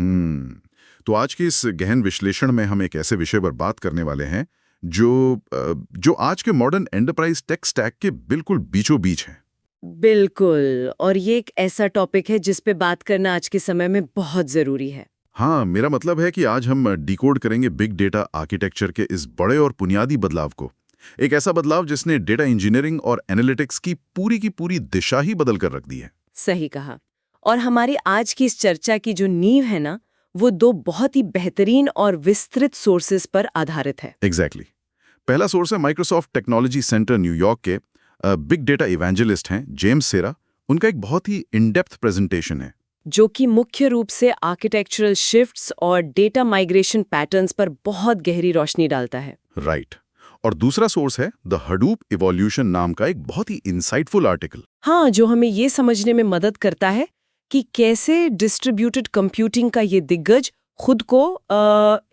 तो आज के इस गहन विश्लेषण में हम एक ऐसे विषय पर बात करने वाले हैं जो आज के मॉडर्न एंटरप्राइज टेक स्टैक के बिल्कुल बीचों बीच है। बिल्कुल। और ये एक ऐसा टॉपिक है जिस पे बात करना आज के समय में बहुत जरूरी है। हाँ, मेरा मतलब है कि आज हम डिकोड करेंगे बिग डेटा आर्किटेक्चर के इस बड़े और बुनियादी बदलाव को। एक ऐसा बदलाव जिसने डेटा इंजीनियरिंग और एनालिटिक्स की पूरी दिशा ही बदल कर रख दी है। सही कहा। और हमारी आज की इस चर्चा की जो नींव है ना, वो दो बहुत ही बेहतरीन और विस्तृत सोर्सेज पर आधारित है। एग्जैक्टली। पहला सोर्स है माइक्रोसॉफ्ट टेक्नोलॉजी सेंटर न्यूयॉर्क के बिग डेटा इवेंजलिस्ट हैं जेम्स सेरा। उनका एक बहुत ही इन डेप्थ प्रेजेंटेशन है जो कि मुख्य रूप से आर्किटेक्चरल शिफ्ट्स और डेटा माइग्रेशन पैटर्न्स पर बहुत गहरी रोशनी डालता है। राइट। और दूसरा सोर्स है द हडूप इवोल्यूशन नाम का एक बहुत ही इंसाइटफुल आर्टिकल। हाँ, जो हमें ये समझने में मदद करता है कि कैसे डिस्ट्रीब्यूटेड कंप्यूटिंग का ये दिग्गज खुद को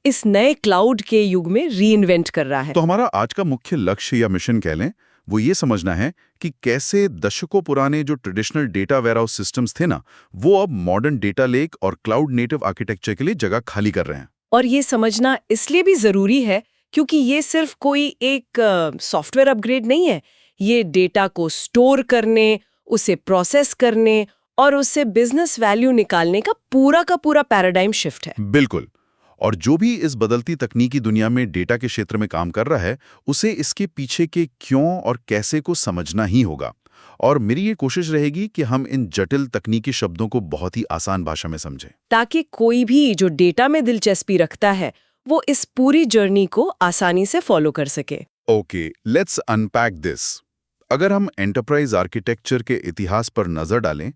इस नए क्लाउड के युग में रीइन्वेंट कर रहा है। तो हमारा आज का मुख्य लक्ष्य या मिशन कह लें, वो ये समझना है कि कैसे दशकों पुराने जो ट्रेडिशनल डेटा वेयरहाउस सिस्टम्स थे ना, वो अब मॉडर्न डेटा लेक और क्लाउड नेटिव आर्किटेक्चर के लिए जगह खाली कर रहे हैं। और ये समझना इसलिए भी जरूरी है क्योंकि ये सिर्फ कोई एक सॉफ्टवेयर अपग्रेड नहीं है। ये डेटा को स्टोर करने, उसे प्रोसेस करने और उससे बिजनेस वैल्यू निकालने का पूरा पैराडाइम शिफ्ट है। बिल्कुल। और जो भी इस बदलती तकनीकी दुनिया में डेटा के क्षेत्र में काम कर रहा है, उसे इसके पीछे के क्यों और कैसे को समझना ही होगा। और मेरी ये कोशिश रहेगी कि हम इन जटिल तकनीकी शब्दों को बहुत ही आसान भाषा में समझें, ताकि कोई भी जो डेटा में दिलचस्पी रखता है वो इस पूरी जर्नी को आसानी से फॉलो कर सके। Okay, let's unpack this. अगर हम एंटरप्राइज आर्किटेक्चर के इतिहास पर नजर डालें,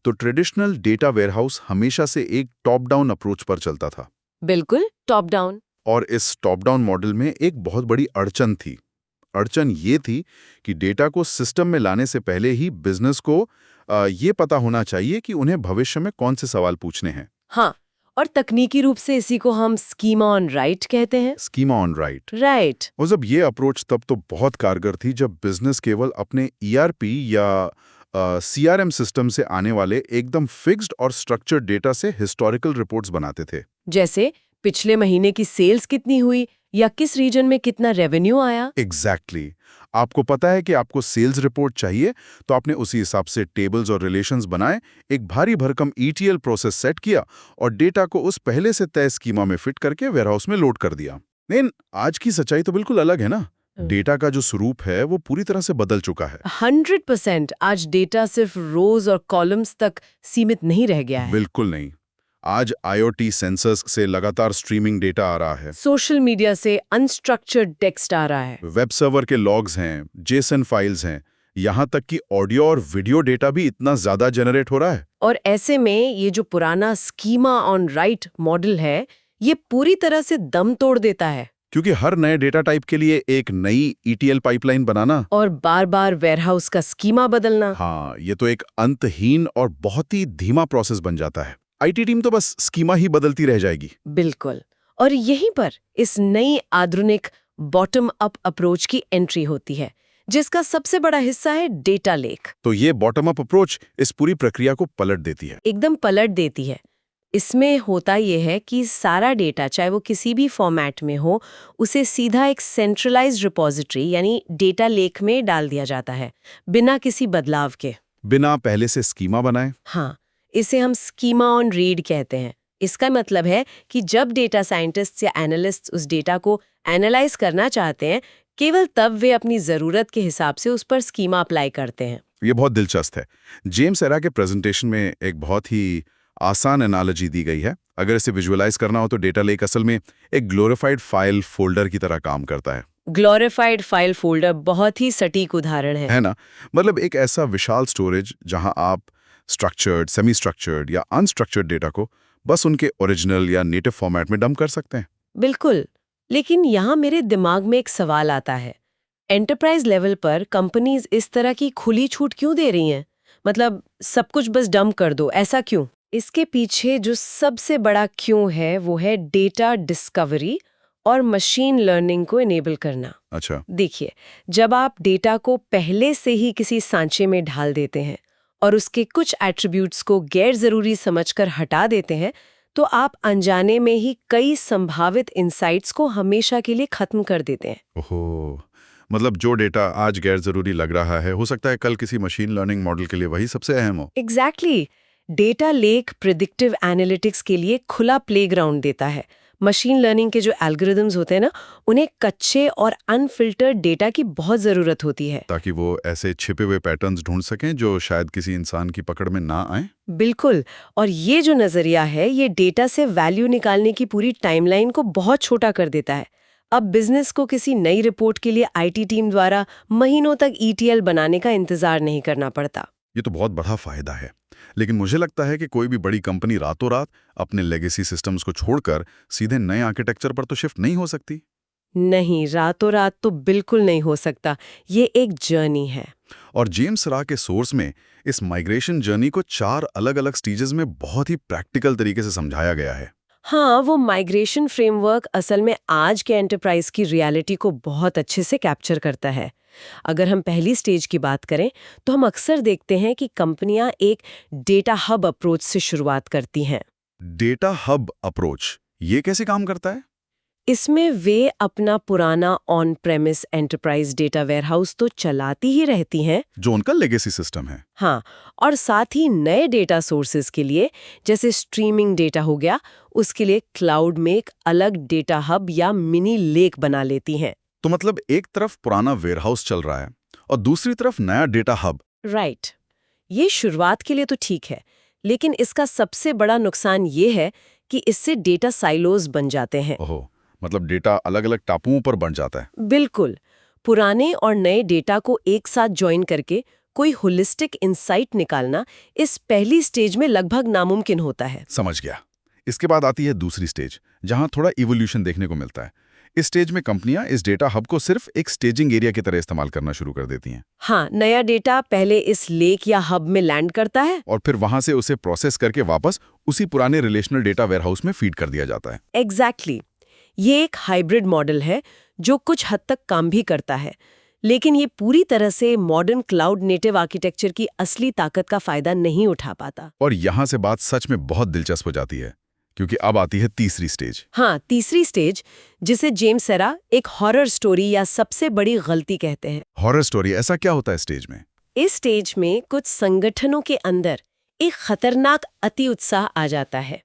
तो ट्रेडिशनल डेटा वेयरहाउस हमेशा से एक टॉप डाउन अप्रोच पर चलता था। बिल्कुल, टॉप डाउन। और इस टॉप डाउन मॉडल में एक बहुत बड़ी अड़चन थी। अड़चन ये थी कि डेटा को सिस्टम में लाने से पहले ही बिजनेस को ये पता होना चाहिए कि उन्हें भविष्य में कौन से सवाल पूछने हैं। हाँ, और तकनीकी रूप से इसी को हम स्कीमा ऑन राइट कहते हैं। Schema on right. राइट। और जब ये अप्रोच तब तो बहुत कारगर थी जब बिजनेस केवल अपने ईआरपी या सीआरएम सिस्टम से आने वाले एकदम फिक्स्ड और स्ट्रक्चर्ड डेटा से हिस्टोरिकल रिपोर्ट्स बनाते थे। जैसे पिछले महीने की सेल्स कितनी हुई या किस रीजन में कितना रेवेन्यू आया। एग्जैक्टली। आपको पता है कि आपको सेल्स रिपोर्ट चाहिए, तो आपने उसी हिसाब से टेबल्स और रिलेशंस बनाए, एक भारी भरकम ईटीएल प्रोसेस सेट किया और डेटा को उस पहले से तय स्कीमा में फिट करके वेयरहाउस में लोड कर दिया। लेकिन आज की सच्चाई तो बिल्कुल अलग है ना। डेटा का जो स्वरूप है वो पूरी तरह से बदल चुका है। 100%। आज डेटा सिर्फ रोज और कॉलम्स तक सीमित नहीं रह गया है। बिल्कुल नहीं। आज आईओटी सेंसर्स से लगातार स्ट्रीमिंग डेटा आ रहा है, सोशल मीडिया से अनस्ट्रक्चर्ड टेक्स्ट आ रहा है, वेब सर्वर के लॉग्स हैं, जेसन फाइल्स हैं, यहाँ तक कि ऑडियो और वीडियो डेटा भी इतना ज्यादा जनरेट हो रहा है। और ऐसे में ये जो पुराना स्कीमा ऑन राइट मॉडल है, ये पूरी तरह से दम तोड़ देता है। क्योंकि हर नए डेटा टाइप के लिए एक नई ईटीएल पाइपलाइन बनाना और बार-बार वेयरहाउस का स्कीमा बदलना, हाँ, ये तो एक अंतहीन और बहुत ही धीमा प्रोसेस बन जाता है। आईटी टीम तो बस स्कीमा ही बदलती रह जाएगी। बिल्कुल। और यहीं पर इस नई आधुनिक बॉटम अप अप्रोच की एंट्री होती है, जिसका सबसे बड़ा हिस्सा है डेटा लेक। तो ये बॉटम अप अप्रोच इस पूरी प्रक्रिया को पलट देती है। एकदम पलट देती है। इसमें होता यह है कि सारा डेटा, चाहे वो किसी भी फॉर्मेट में हो, उसे सीधा एक सेंट्रलाइज्ड रिपोजिटरी यानी डेटा लेक में डाल दिया जाता है, बिना किसी बदलाव के, बिना पहले से स्कीमा बनाए। हाँ, इसे हम स्कीमा ऑन रीड कहते हैं। इसका मतलब है कि जब डेटा साइंटिस्ट या एनालिस्ट उस डेटा को एनालाइज करना चाहते हैं, केवल तब वे अपनी जरूरत के हिसाब से उस पर स्कीमा अप्लाई करते हैं। ये बहुत दिलचस्प है। जेम्स सेरा के प्रेजेंटेशन में एक बहुत ही आसान एनालॉजी दी गई है। अगर इसे विजुअलाइज करना हो तो डेटा लेक असल में एक ग्लोरिफाइड फाइल फोल्डर की तरह काम करता है। ग्लोरिफाइड फाइल फोल्डर बहुत ही सटीक उदाहरण है ना? मतलब एक ऐसा विशाल स्टोरेज जहां आप स्ट्रक्चर्ड, सेमी स्ट्रक्चर्ड या अनस्ट्रक्चर्ड डेटा को बस उनके ओरिजिनल या नेटिव फॉर्मेट में डंप कर सकते हैं। बिल्कुल। लेकिन यहाँ मेरे दिमाग में एक सवाल आता है, एंटरप्राइज लेवल पर कंपनीज इस तरह की खुली छूट क्यों दे रही हैं? मतलब सब कुछ बस डंप कर दो, ऐसा क्यों? इसके पीछे जो सबसे बड़ा क्यों है वो है डेटा डिस्कवरी और मशीन लर्निंग को इनेबल करना। अच्छा। देखिए, जब आप डेटा को पहले से ही किसी सांचे में ढाल देते हैं और उसके कुछ एट्रीब्यूट्स को गैर जरूरी समझकर हटा देते हैं, तो आप अनजाने में ही कई संभावित इंसाइट्स को हमेशा के लिए खत्म कर देते हैं। ओहो, मतलब जो डेटा आज गैर जरूरी लग रहा है, हो सकता है कल किसी मशीन लर्निंग मॉडल के लिए वही सबसे अहम हो। Exactly data lake predictive analytics के लिए खुला प्लेग्राउंड देता है। मशीन लर्निंग के जो एल्गोरिदम्स होते हैं ना, उन्हें कच्चे और अनफिल्टर्ड डेटा की बहुत ज़रूरत होती है। ताकि वो ऐसे छिपे हुए पैटर्न्स ढूंढ सकें जो शायद किसी इंसान की पकड़ में ना आए। बिल्कुल, और ये जो नज़रिया है, ये डेटा से वैल्यू निकालने की पूरी टाइमलाइन को बहुत छोटा कर देता है। अब बिजनेस को किसी नई रिपोर्ट के लिए आईटी टीम द्वारा महीनों तक ईटीएल बनाने का इंतजार नहीं करना पड़ता। ये तो बहुत बड़ा फायदा है। लेकिन मुझे लगता है कि कोई भी बड़ी कंपनी रातों रात अपने लेगेसी सिस्टम्स को छोड़कर सीधे नए आर्किटेक्चर पर तो शिफ्ट नहीं हो सकती। नहीं, रातों रात तो बिल्कुल नहीं हो सकता। ये एक जर्नी है। और जेम्स रा के सोर्स में इस माइग्रेशन जर्नी को 4 अलग-अलग स्टेजेस में बहुत ही प्रैक्टिकल तरीके से समझाया गया है। हाँ, वो माइग्रेशन फ्रेमवर्क असल में आज के एंटरप्राइज की रियलिटी को बहुत अच्छे से कैप्चर करता है। अगर हम पहली स्टेज की बात करें, तो हम अक्सर देखते हैं कि कंपनियां एक डेटा हब अप्रोच से शुरुआत करती हैं। डेटा हब अप्रोच, ये कैसे काम करता है? इसमें वे अपना पुराना on premise enterprise data warehouse तो चलाती ही रहती हैं, जो उनका लेगेसी सिस्टम है। हाँ, और साथ ही नए डेटा सोर्सेज के लिए, जैसे स्ट्रीमिंग डेटा हो गया, उसके लिए क्लाउड में एक अलग डेटा हब या मिनी लेक बना लेती हैं। तो मतलब एक तरफ पुराना वेयरहाउस चल रहा है और दूसरी तरफ नया डेटा हब। राइट। ये शुरुआत के लिए तो ठीक है, लेकिन इसका सबसे बड़ा नुकसान ये है कि इससे डेटा साइलोज बन जाते हैं। ओहो, मतलब डेटा अलग-अलग टापुओं पर बन जाता है। बिल्कुल। पुराने और नए डेटा को एक साथ ज्वाइन करके कोई होलिस्टिक इंसाइट निकालना इस पहली स्टेज में लगभग नामुमकिन होता है। समझ गया। इसके बाद आती है दूसरी स्टेज, जहां थोड़ा इवोल्यूशन देखने को मिलता है। इस स्टेज में कंपनियां इस डेटा हब को सिर्फ एक स्टेजिंग एरिया की तरह इस्तेमाल करना शुरू कर देती हैं। हाँ, नया डेटा पहले इस लेक या हब में लैंड करता है और फिर वहां से उसे प्रोसेस करके वापस उसी पुराने रिलेशनल डेटा वेयरहाउस में फीड कर दिया जाता है। एग्जैक्टली। ये एक हाइब्रिड मॉडल है जो कुछ हद तक काम भी करता है, लेकिन ये पूरी तरह से मॉडर्न क्लाउड नेटिव आर्किटेक्चर की असली ताकत का फायदा नहीं उठा पाता। और यहां से बात सच में बहुत दिलचस्प हो जाती है, क्योंकि अब आती है तीसरी स्टेज। हाँ, तीसरी स्टेज, जिसे जेम्स सेरा एक हॉरर स्टोरी या सबसे बड़ी गलती कहते हैं। हॉरर स्टोरी, ऐसा क्या होता है स्टेज में? इस स्टेज में कुछ संगठनों के अंदर एक खतरनाक अति उत्साह आ जाता है।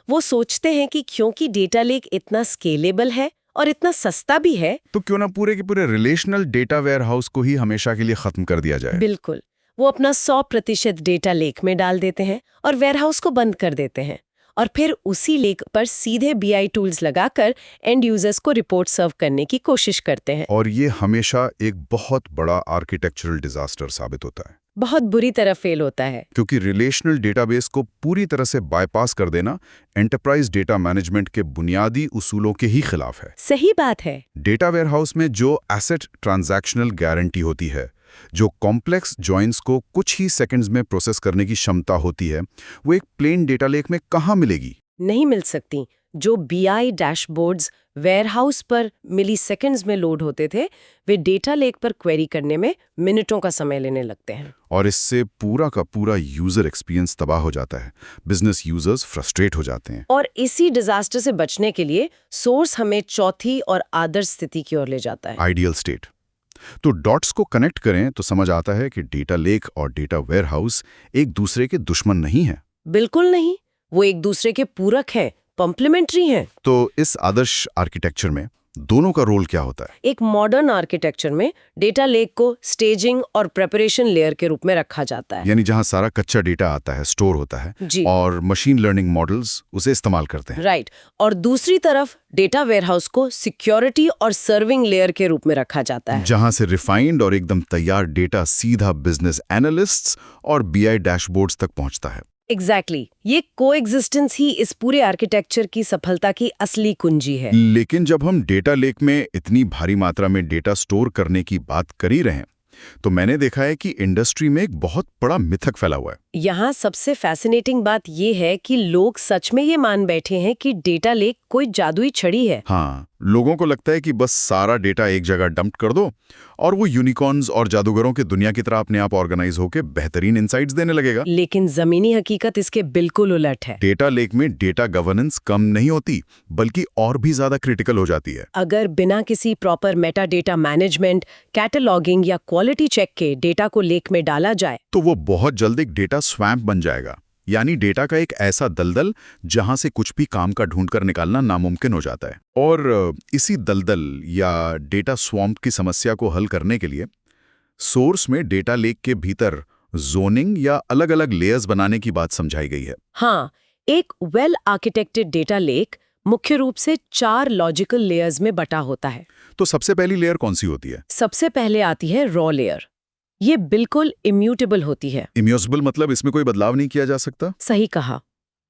वो सोचते हैं कि क्योंकि डेटा लेक इतना स्केलेबल है और इतना सस्ता भी है, तो क्यों ना पूरे के पूरे रिलेशनल डेटा वेयरहाउस को ही हमेशा के लिए खत्म कर दिया जाए। बिल्कुल, वो अपना 100% डेटा लेक में डाल देते हैं और वेयरहाउस को बंद कर देते हैं, और फिर उसी लेक पर सीधे बीआई टूल्स लगाकर एंड यूजर्स को रिपोर्ट सर्व करने की कोशिश करते हैं। और ये हमेशा एक बहुत बड़ा आर्किटेक्चरल डिजास्टर साबित होता है, बहुत बुरी तरह फेल होता है। क्योंकि रिलेशनल डेटाबेस को पूरी तरह से बाईपास कर देना एंटरप्राइज डेटा मैनेजमेंट के बुनियादी उसूलों के ही खिलाफ है। सही बात है। डेटा वेयरहाउस में जो एसेट ट्रांजैक्शनल गारंटी होती है, जो कॉम्प्लेक्स जॉइंट्स को कुछ ही सेकंड्स में प्रोसेस करने की क्षमता होती है, वो एक प्लेन डेटा लेक में कहाँ मिलेगी? नहीं मिल सकती। जो बीआई डैशबोर्ड्स वेयरहाउस पर मिलीसेकंड्स में लोड होते थे, वे डेटा लेक पर क्वेरी करने में मिनटों का समय लेने लगते हैं। और इससे पूरा का पूरा यूजर एक्सपीरियंस तबाह हो जाता है। बिजनेस यूजर्स फ्रस्ट्रेट हो जाते हैं। और इसी डिजास्टर से बचने के लिए सोर्स हमें चौथी और आदर्श स्थिति की ओर ले जाता है। Ideal state. तो डॉट्स को कनेक्ट करें तो समझ आता है कि डेटा लेक और डेटा वेयरहाउस एक दूसरे के दुश्मन नहीं हैं। बिल्कुल नहीं, वो एक दूसरे के पूरक हैं, कॉम्प्लीमेंट्री हैं। तो इस आदर्श आर्किटेक्चर में दोनों का रोल क्या होता है? एक मॉडर्न आर्किटेक्चर में डेटा लेक को स्टेजिंग और प्रिपरेशन लेयर के रूप में रखा जाता है। यानी जहां सारा कच्चा डेटा आता है, स्टोर होता है, जी। और मशीन लर्निंग मॉडल्स उसे इस्तेमाल करते हैं। राइट। और दूसरी तरफ डेटा वेयरहाउस को सिक्योरिटी और सर्विंग लेयर के रूप में रखा जाता है, जहां से रिफाइंड और एकदम तैयार डेटा सीधा बिजनेस एनालिस्ट्स और बीआई डैशबोर्ड्स तक पहुंचता है। एग्जैक्टली। ये कोएग्जिस्टेंस ही इस पूरे आर्किटेक्चर की सफलता की असली कुंजी है। लेकिन जब हम डेटा लेक में इतनी भारी मात्रा में डेटा स्टोर करने की बात कर ही रहे हैं, तो मैंने देखा है कि इंडस्ट्री में एक बहुत बड़ा मिथक फैला हुआ है। यहाँ सबसे फैसिनेटिंग बात ये है कि लोग सच में ये मान बैठे हैं कि डेटा लेक कोई जादुई छड़ी है। हाँ, लोगों को लगता है कि बस सारा डेटा एक जगह डंप कर दो और वो यूनिकॉर्न्स और जादूगरों की दुनिया की तरह अपने आप ऑर्गेनाइज होकर बेहतरीन इनसाइट्स देने लगेगा। लेकिन जमीनी हकीकत इसके बिल्कुल उलट है। डेटा लेक में डेटा गवर्नेंस कम नहीं होती, बल्कि और भी ज्यादा क्रिटिकल हो जाती है। अगर बिना किसी proper Meta data management, cataloguing या क्वालिटी चेक के डेटा को लेक में डाला जाए तो वो बहुत जल्द एक डेटा स्वैम्प बन जाएगा, यानी डेटा का एक ऐसा दलदल जहां से कुछ भी काम का ढूंढ कर निकालना नामुमकिन हो जाता है। और इसी दलदल या डेटा स्वैम्प की समस्या को हल करने के लिए सोर्स में डेटा लेक के भीतर जोनिंग या अलग-अलग लेयर्स बनाने की बात समझाई गई है। हाँ, एक वेल आर्किटेक्टेड डेटा लेक मुख्य रूप से 4 लॉजिकल लेयर्स में बटा होता है। तो सबसे पहली लेयर कौन सी होती है? सबसे पहले आती है रॉ लेयर। ये बिल्कुल इम्यूटेबल होती है। इम्यूटेबल मतलब इसमें कोई बदलाव नहीं किया जा सकता? सही कहा।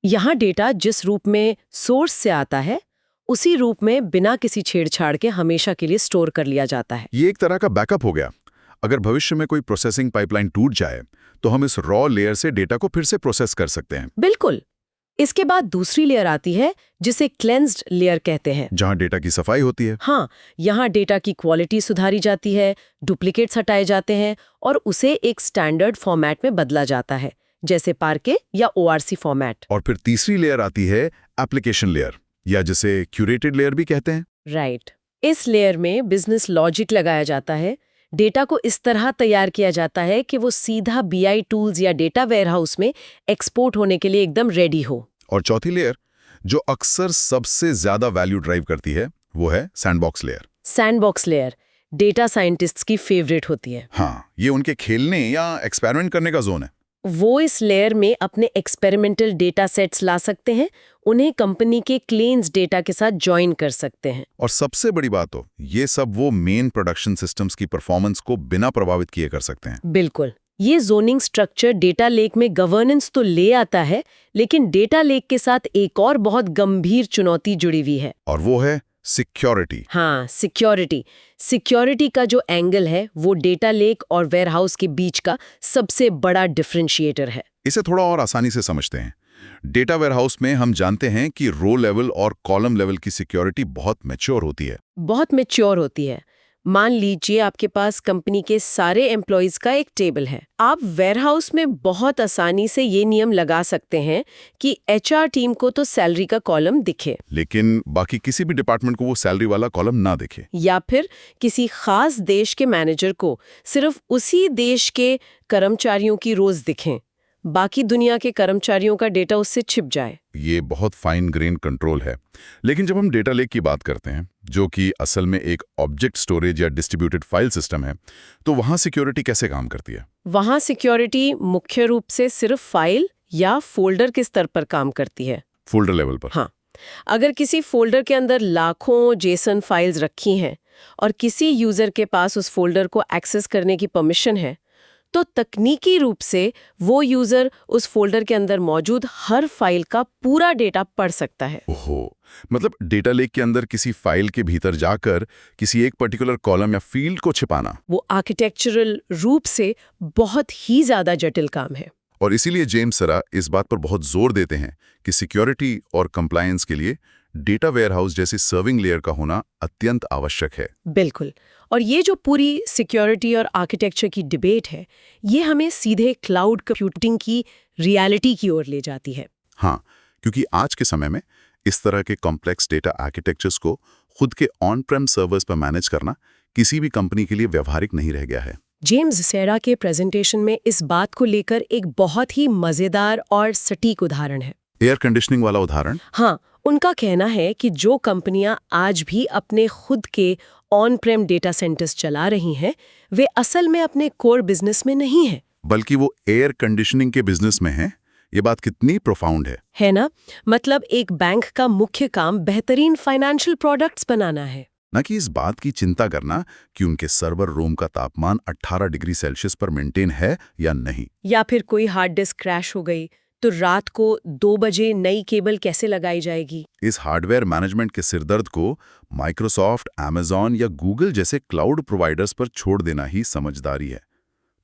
यहाँ डेटा जिस रूप में सोर्स से आता है, उसी रूप में बिना किसी छेड़छाड़ के हमेशा के लिए स्टोर कर लिया जाता है। ये एक तरह का बैकअप हो गया। अगर भविष्य में कोई प्रोसेसिंग पाइपलाइन टूट जाए तो हम इस रॉ लेयर से डेटा को फिर से प्रोसेस कर सकते हैं। बिल्कुल। इसके बाद दूसरी लेयर आती है जिसे क्लेंस्ड लेयर कहते हैं, जहां डेटा की सफाई होती है। हाँ, यहाँ डेटा की क्वालिटी सुधारी जाती है, डुप्लीकेट्स हटाए जाते हैं और उसे एक स्टैंडर्ड फॉर्मेट में बदला जाता है, जैसे पार्के या ORC फॉर्मेट। और फिर तीसरी लेयर आती है एप्लीकेशन लेयर, या जिसे क्यूरेटेड लेयर भी कहते हैं। राइट। इस लेयर में बिजनेस लॉजिक लगाया जाता है। डेटा को इस तरह तैयार किया जाता है कि वो सीधा BI टूल्स या डेटा वेयरहाउस में एक्सपोर्ट होने के लिए एकदम रेडी हो। और चौथी लेयर, जो अक्सर सबसे ज्यादा वैल्यू ड्राइव करती है, वो है sandbox layer. Sandbox layer data scientists की फेवरेट होती है। हाँ, ये उनके खेलने या एक्सपेरिमेंट करने का जोन है। वो इस लेयर में अपने एक्सपेरिमेंटल डेटा सेट्स ला सकते हैं, उन्हें कंपनी के क्लेम्स डेटा के साथ ज्वाइन कर सकते हैं। और सबसे बड़ी बात हो, ये सब वो मेन प्रोडक्शन सिस्टम्स की परफॉर्मेंस को बिना प्रभावित किए कर सकते हैं। बिल्कुल। ये जोनिंग स्ट्रक्चर डेटा लेक में गवर्नेंस तो ले आता है, लेकिन डेटा लेक के साथ एक और बहुत गंभीर चुनौती जुड़ी हुई है। और वो है सिक्योरिटी। हाँ, सिक्योरिटी। सिक्योरिटी का जो एंगल है वो डेटा लेक और वेयरहाउस के बीच का सबसे बड़ा डिफरेंशिएटर है। इसे थोड़ा और आसानी से समझते हैं। डेटा वेयरहाउस में हम जानते हैं कि रो लेवल और कॉलम लेवल की सिक्योरिटी बहुत मैच्योर होती है। बहुत मैच्योर होती है। मान लीजिए आपके पास कंपनी के सारे एम्प्लॉयज का एक टेबल है। आप वेयरहाउस में बहुत आसानी से ये नियम लगा सकते हैं कि HR टीम को तो सैलरी का कॉलम दिखे, लेकिन बाकी किसी भी डिपार्टमेंट को वो सैलरी वाला कॉलम ना दिखे। या फिर किसी खास देश के मैनेजर को सिर्फ उसी देश के कर्मचारियों की रोज दिखें, बाकी दुनिया के कर्मचारियों का डेटा उससे छिप जाए। ये बहुत फाइन ग्रेन कंट्रोल है। लेकिन जब हम डेटा लेक की बात करते हैं, जो कि असल में एक ऑब्जेक्ट स्टोरेज या डिस्ट्रीब्यूटेड फाइल सिस्टम है, तो वहां सिक्योरिटी कैसे काम करती है? वहां सिक्योरिटी मुख्य रूप से सिर्फ फाइल या फोल्डर के स्तर पर काम करती है। फोल्डर लेवल पर? हाँ, अगर किसी फोल्डर के अंदर लाखों जेसन फाइल्स रखी हैं और किसी यूजर के पास उस फोल्डर को एक्सेस करने की परमिशन है, तो तकनीकी रूप से वो यूजर उस फोल्डर के अंदर मौजूद हर फाइल का पूरा डेटा पढ़ सकता है। ओहो, मतलब डेटा लेक के अंदर किसी फाइल के भीतर जाकर किसी एक पर्टिकुलर कॉलम या फील्ड को छिपाना, वो आर्किटेक्चरल रूप से बहुत ही ज्यादा जटिल काम है। और इसीलिए जेम्स सरा इस बात पर बहुत जोर देते हैं कि सिक्योरिटी और कंप्लायंस के लिए डेटा वेयरहाउस जैसी सर्विंग लेयर का होना अत्यंत आवश्यक है। बिल्कुल। और ये जो पूरी सिक्योरिटी और आर्किटेक्चर की डिबेट है, ये हमें सीधे क्लाउड कंप्यूटिंग की रियलिटी की ओर ले जाती है। हाँ, क्योंकि आज के समय में इस तरह के कॉम्प्लेक्स डेटा आर्किटेक्चर्स को खुद के ऑन प्रेम सर्वर्स पर मैनेज करना किसी भी कंपनी के लिए व्यवहारिक नहीं रह गया है। जेम्स सेरा के प्रेजेंटेशन में इस बात को लेकर एक बहुत ही मजेदार और सटीक उदाहरण है। एयर कंडीशनिंग वाला उदाहरण? हाँ, उनका कहना है कि जो कंपनियां आज भी अपने खुद के ऑन प्रेम डेटा सेंटर्स चला रही हैं, वे असल में अपने कोर बिजनेस में नहीं हैं, बल्कि वो एयर कंडीशनिंग के बिजनेस में हैं। ये बात कितनी प्रोफाउंड है ना? मतलब एक बैंक का मुख्य काम बेहतरीन फाइनेंशियल प्रोडक्ट्स बनाना है, न कि इस बात की चिंता करना कि उनके सर्वर रूम का तापमान 18 डिग्री सेल्सियस पर मेंटेन है या नहीं, या फिर कोई हार्ड डिस्क क्रैश हो गई तो रात को 2 बजे नई केबल कैसे लगाई जाएगी। इस हार्डवेयर मैनेजमेंट के सिरदर्द को माइक्रोसॉफ्ट, अमेज़न या गूगल जैसे क्लाउड प्रोवाइडर्स पर छोड़ देना ही समझदारी है।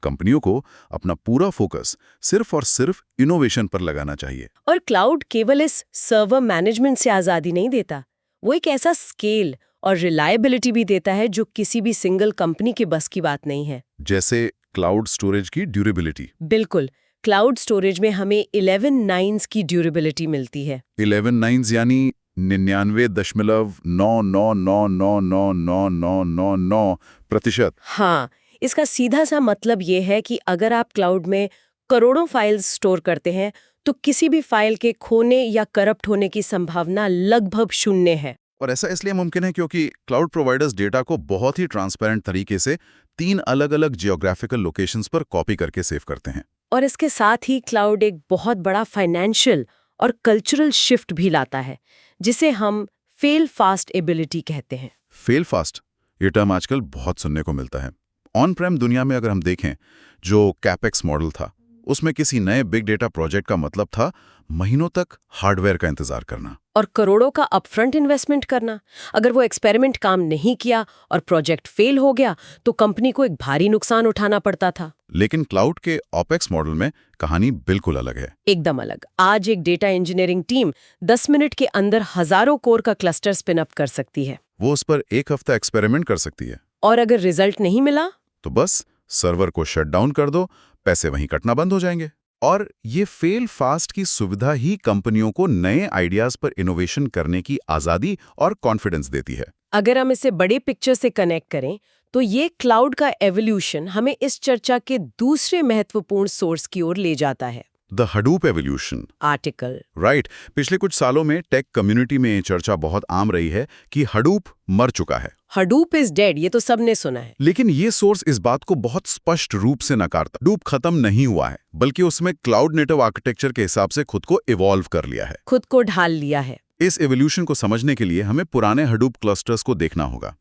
कंपनियों को अपना पूरा फोकस सिर्फ और सिर्फ इनोवेशन पर लगाना चाहिए। और क्लाउड केवल इस सर्वर मैनेजमेंट से आज़ादी नहीं देता, वो एक ऐसा स्केल और रिलायबिलिटी भी देता है जो किसी भी सिंगल कंपनी के बस की बात नहीं है। जैसे क्लाउड स्टोरेज की ड्यूरेबिलिटी। बिल्कुल, क्लाउड स्टोरेज में हमें 11 नाइन्स की ड्यूरेबिलिटी मिलती है। 11 नाइन्स यानी 99.999999999% हाँ, इसका सीधा सा मतलब ये है कि अगर आप क्लाउड में करोड़ों फाइल्स स्टोर करते हैं तो किसी भी फाइल के खोने या करप्ट होने की संभावना लगभग 0 है। और ऐसा इसलिए मुमकिन है क्योंकि क्लाउड प्रोवाइडर्स डेटा को बहुत ही ट्रांसपेरेंट तरीके से 3 अलग-अलग जियोग्राफिकल लोकेशंस पर कॉपी करके सेव करते हैं। और इसके साथ ही क्लाउड एक बहुत बड़ा फाइनेंशियल और कल्चरल शिफ्ट भी लाता है, जिसे हम फेल फास्ट एबिलिटी कहते हैं। फेल फास्ट, ये टर्म आजकल बहुत सुनने को मिलता है। ऑन प्रेम दुनिया में अगर हम देखें, जो कैपेक्स मॉडल था, उसमें किसी नए बिग डेटा प्रोजेक्ट का मतलब था महीनों तक हार्डवेयर का इंतजार करना और करोड़ों का अपफ्रंट इन्वेस्टमेंट करना। अगर वो एक्सपेरिमेंट काम नहीं किया और प्रोजेक्ट फेल हो गया तो कंपनी को एक भारी नुकसान उठाना पड़ता था। लेकिन क्लाउड के ऑपेक्स मॉडल में कहानी बिल्कुल अलग है। एकदम अलग। आज एक डेटा इंजीनियरिंग टीम 10 मिनट के अंदर हजारों कोर का क्लस्टर स्पिन अप कर सकती है। वो उस पर 1 हफ्ता एक्सपेरिमेंट कर सकती है और अगर रिजल्ट नहीं मिला तो बस सर्वर को शट डाउन कर दो, पैसे वहीं कटना बंद हो जाएंगे। और ये फेल फास्ट की सुविधा ही कंपनियों को नए आइडियाज पर इनोवेशन करने की आजादी और कॉन्फिडेंस देती है। अगर हम इसे बड़े पिक्चर से कनेक्ट करें तो ये क्लाउड का एवोल्यूशन हमें इस चर्चा के दूसरे महत्वपूर्ण सोर्स की ओर ले जाता है, the Hadoop evolution. Article. Right. पिछले कुछ सालों में टेक कम्युनिटी में ये चर्चा बहुत आम रही है कि हडूप मर चुका है। हडूप इज डेड, ये तो सबने सुना है। लेकिन ये सोर्स इस बात को बहुत स्पष्ट रूप से नकारता। हडूप खत्म नहीं हुआ है, बल्कि उसमें क्लाउड नेटिव आर्किटेक्चर के हिसाब से खुद को इवॉल्व कर लिया है, खुद को ढाल लिया है। इस एवोल्यूशन को समझने के लिए हमें पुराने हडूप क्लस्टर्स को देखना होगा।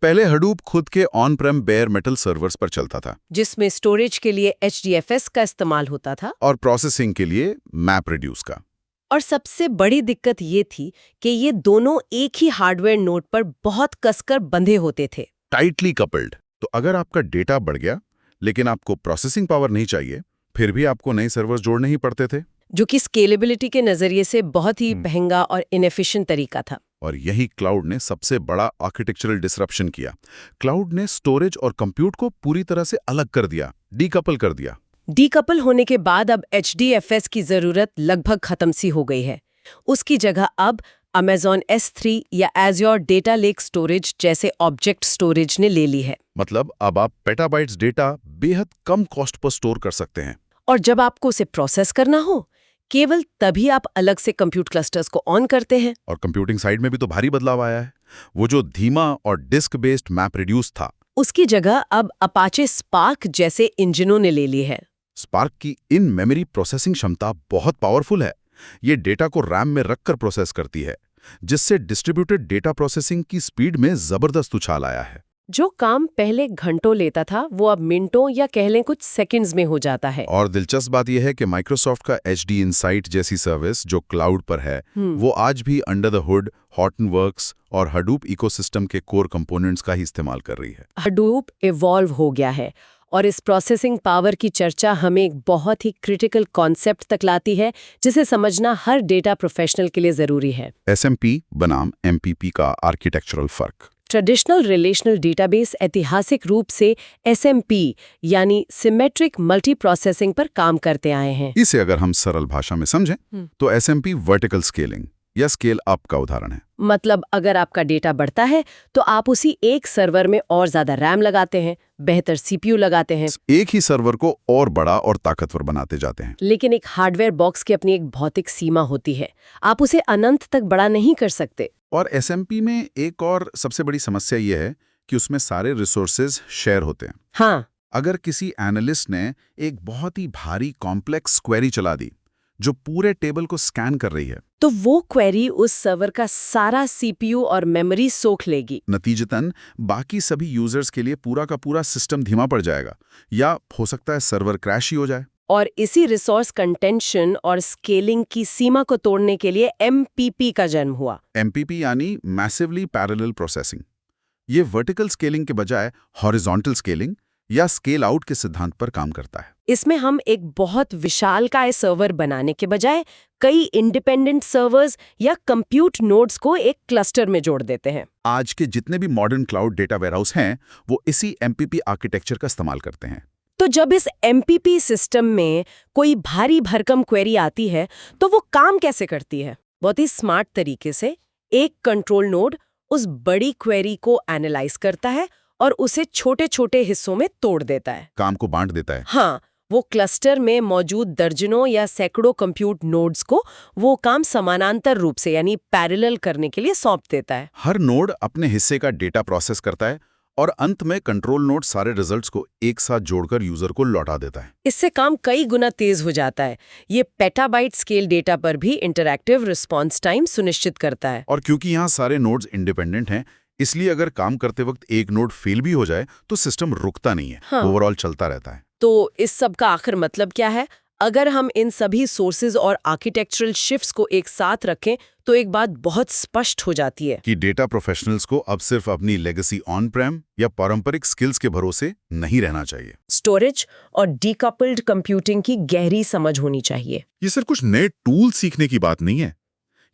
पहले हडूप खुद के on Prem bear metal servers पर चलता था, जिसमें स्टोरेज के लिए HDFS का इस्तेमाल होता था और प्रोसेसिंग के लिए MapReduce का। और सबसे बड़ी दिक्कत ये थी कि ये दोनों एक ही हार्डवेयर नोड पर बहुत कसकर बंधे होते थे, टाइटली कपल्ड। तो अगर आपका डेटा बढ़ गया लेकिन आपको प्रोसेसिंग पावर नहीं चाहिए, फिर भी आपको नए सर्वर्स जोड़ने ही पड़ते थे, जो कि स्केलेबिलिटी के नजरिए से बहुत ही महंगा और इनएफिशिएंट तरीका था। और यही क्लाउड ने सबसे बड़ा आर्किटेक्चरल डिसरप्शन किया। क्लाउड ने स्टोरेज और कंप्यूट को पूरी तरह से अलग कर दिया, डीकपल कर दिया। डीकपल होने के बाद अब HDFS की जरूरत लगभग खत्म सी हो गई है। उसकी जगह अब Amazon S3 या Azure डेटा लेक स्टोरेज जैसे ऑब्जेक्ट स्टोरेज ने ले ली है। मतलब अब आप पेटाबाइट्स डेटा बेहद कम कॉस्ट पर स्टोर कर सकते हैं। और जब आपको उसे प्रोसेस करना हो, केवल तभी आप अलग से कंप्यूट क्लस्टर्स को ऑन करते हैं। और कंप्यूटिंग साइड में भी तो भारी बदलाव आया है। वो जो धीमा और डिस्क बेस्ड MapReduce था, उसकी जगह अब अपाचे स्पार्क जैसे इंजनों ने ले ली है। स्पार्क की इन मेमोरी प्रोसेसिंग क्षमता बहुत पावरफुल है। ये डेटा को रैम में रखकर प्रोसेस करती है, जिससे डिस्ट्रीब्यूटेड डेटा प्रोसेसिंग की स्पीड में जबरदस्त उछाल आया है। जो काम पहले घंटों लेता था वो अब मिनटों या कह लें कुछ सेकंड्स में हो जाता है। और दिलचस्प बात यह है कि माइक्रोसॉफ्ट का HD Insight जैसी सर्विस जो क्लाउड पर है, वो आज भी अंडर द हुड हॉर्टनवर्क्स और हडूप इकोसिस्टम के कोर कंपोनेंट्स का ही इस्तेमाल कर रही है। हडूप इवॉल्व हो गया है और इस प्रोसेसिंग पावर की चर्चा हमें एक बहुत ही क्रिटिकल कॉन्सेप्ट तक लाती है, जिसे समझना हर डेटा प्रोफेशनल के लिए जरूरी है। SMP बनाम MPP का आर्किटेक्चरल फर्क। ट्रेडिशनल रिलेशनल डेटाबेस ऐतिहासिक रूप से SMP यानी सिमेट्रिक मल्टी प्रोसेसिंग पर काम करते आए हैं। इसे अगर हम सरल भाषा में समझें तो SMP वर्टिकल स्केलिंग या स्केल अप का उदाहरण है। मतलब अगर आपका डेटा बढ़ता है तो आप उसी एक सर्वर में और ज्यादा रैम लगाते हैं, बेहतर CPU लगाते हैं, एक ही सर्वर को और बड़ा और ताकतवर बनाते जाते हैं। लेकिन एक हार्डवेयर बॉक्स की अपनी एक भौतिक सीमा होती है, आप उसे अनंत तक बड़ा नहीं कर सकते। और SMP में एक और सबसे बड़ी समस्या यह है कि उसमें सारे रिसोर्सेज शेयर होते हैं। हाँ, अगर किसी एनालिस्ट ने एक बहुत ही भारी कॉम्प्लेक्स क्वेरी चला दी जो पूरे टेबल को स्कैन कर रही है, तो वो क्वेरी उस सर्वर का सारा CPU और मेमोरी सोख लेगी। नतीजतन बाकी सभी यूजर्स के लिए पूरा का पूरा सिस्टम धीमा पड़ जाएगा, या हो सकता है सर्वर क्रैश ही हो जाए। और इसी रिसोर्स कंटेंशन और स्केलिंग की सीमा को तोड़ने के लिए MPP का जन्म हुआ। MPP यानी मैसिवली पैरेलल प्रोसेसिंग। ये वर्टिकल स्केलिंग के बजाय हॉरिजॉन्टल स्केलिंग या स्केल आउट के सिद्धांत पर काम करता है। इसमें हम एक बहुत विशालकाय सर्वर बनाने के बजाय कई इंडिपेंडेंट सर्वर्स या कंप्यूट नोड्स को एक क्लस्टर में जोड़ देते हैं। आज के जितने भी मॉडर्न क्लाउड डेटा वेयरहाउस हैं, वो इसी एमपीपी आर्किटेक्चर का इस्तेमाल करते हैं। तो जब इस एमपीपी सिस्टम में कोई भारी भरकम क्वेरी आती है तो वो काम कैसे करती है? बहुत ही स्मार्ट तरीके से एक कंट्रोल नोड उस बड़ी क्वेरी को एनालाइज करता है और उसे छोटे छोटे हिस्सों में तोड़ देता है। काम को बांट देता है। हाँ, वो क्लस्टर में मौजूद दर्जनों या सैकड़ों कंप्यूट नोड्स को वो काम समानांतर रूप से यानी पैरेलल करने के लिए सौंप देता है। हर नोड अपने हिस्से का डेटा प्रोसेस करता है और अंत में कंट्रोल नोड सारे रिजल्ट्स को एक साथ जोड़कर यूजर को लौटा देता है। इससे काम कई गुना तेज हो जाता है। ये पेटाबाइट स्केल डेटा पर भी इंटरैक्टिव रिस्पॉन्स टाइम सुनिश्चित करता है। और क्योंकि यहाँ सारे नोड्स इंडिपेंडेंट हैं, इसलिए अगर काम करते वक्त एक नोड फेल भी हो जाए तो सिस्टम रुकता नहीं है। हाँ। ओवरऑल चलता रहता है। तो इस सब का आखिर मतलब क्या है? अगर हम इन सभी सोर्सेज और आर्किटेक्चरल शिफ्ट्स को एक साथ रखें तो एक बात बहुत स्पष्ट हो जाती है कि डेटा प्रोफेशनल्स को अब सिर्फ अपनी लेगेसी ऑन प्रेम या पारंपरिक स्किल्स के भरोसे नहीं रहना चाहिए। स्टोरेज और डीकपल्ड कंप्यूटिंग की गहरी समझ होनी चाहिए। ये सिर्फ कुछ नए टूल सीखने की बात नहीं है।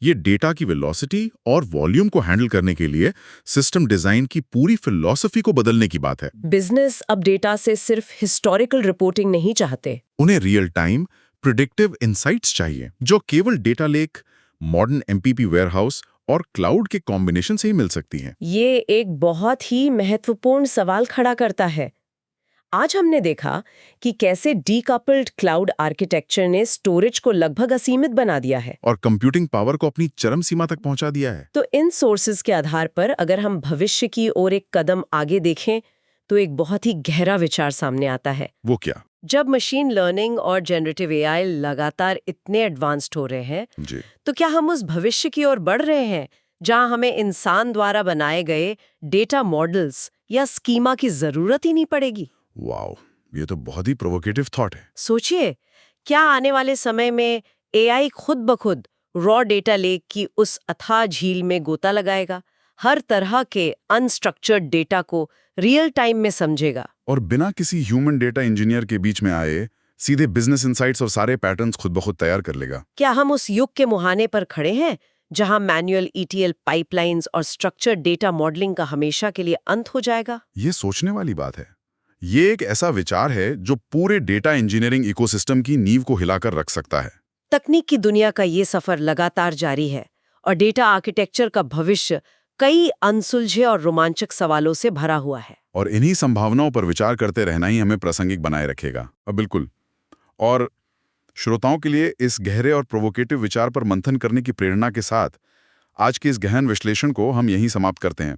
ये डेटा की वेलोसिटी और वॉल्यूम को हैंडल करने के लिए सिस्टम डिजाइन की पूरी फिलॉसफी को बदलने की बात है। बिजनेस अब डेटा से सिर्फ हिस्टोरिकल रिपोर्टिंग नहीं चाहते। उन्हें रियल टाइम प्रिडिक्टिव इनसाइट्स चाहिए, जो केवल data lake, modern MPP warehouse और क्लाउड के कॉम्बिनेशन से ही मिल सकती हैं। ये एक बहुत ही महत्वपूर्ण सवाल खड़ा करता है। आज हमने देखा कि कैसे डीकपल्ड क्लाउड आर्किटेक्चर ने स्टोरेज को लगभग असीमित बना दिया है और कंप्यूटिंग पावर को अपनी चरम सीमा तक पहुंचा दिया है। तो इन सोर्सेज के आधार पर अगर हम भविष्य की ओर एक कदम आगे देखें तो एक बहुत ही गहरा विचार सामने आता है। वो क्या? जब मशीन लर्निंग और जनरेटिव एआई लगातार इतने एडवांस्ड हो रहे हैं जी। तो क्या हम उस भविष्य की ओर बढ़ रहे हैं जहां हमें इंसान द्वारा बनाए गए डेटा मॉडल्स या स्कीमा की जरूरत ही नहीं पड़ेगी? वाओ, ये तो बहुत ही प्रोवोकेटिव थॉट है। सोचिए, क्या आने वाले समय में एआई खुद ब खुद रॉ डेटा लेक की उस अथाह झील में गोता लगाएगा, हर तरह के अनस्ट्रक्चर्ड डेटा को रियल टाइम में समझेगा और बिना किसी ह्यूमन डेटा इंजीनियर के बीच में आए सीधे बिजनेस इनसाइट्स और सारे पैटर्न्स खुद ब खुद तैयार कर लेगा? क्या हम उस युग के मुहाने पर खड़े हैं जहां मैनुअल ईटीएल पाइपलाइंस और स्ट्रक्चर्ड डेटा मॉडलिंग का हमेशा के लिए अंत हो जाएगा? ये सोचने वाली बात है। ये एक ऐसा विचार है जो पूरे डेटा इंजीनियरिंग इकोसिस्टम की नींव को हिलाकर रख सकता है। तकनीक की दुनिया का ये सफर लगातार जारी है और डेटा आर्किटेक्चर का भविष्य कई अनसुलझे और रोमांचक सवालों से भरा हुआ है। और इन्हीं संभावनाओं पर विचार करते रहना ही हमें प्रासंगिक बनाए रखेगा। अब बिल्कुल। और श्रोताओं के लिए इस गहरे और प्रोवोकेटिव विचार पर मंथन करने की प्रेरणा के साथ आज के इस गहन विश्लेषण को हम यहीं समाप्त करते हैं।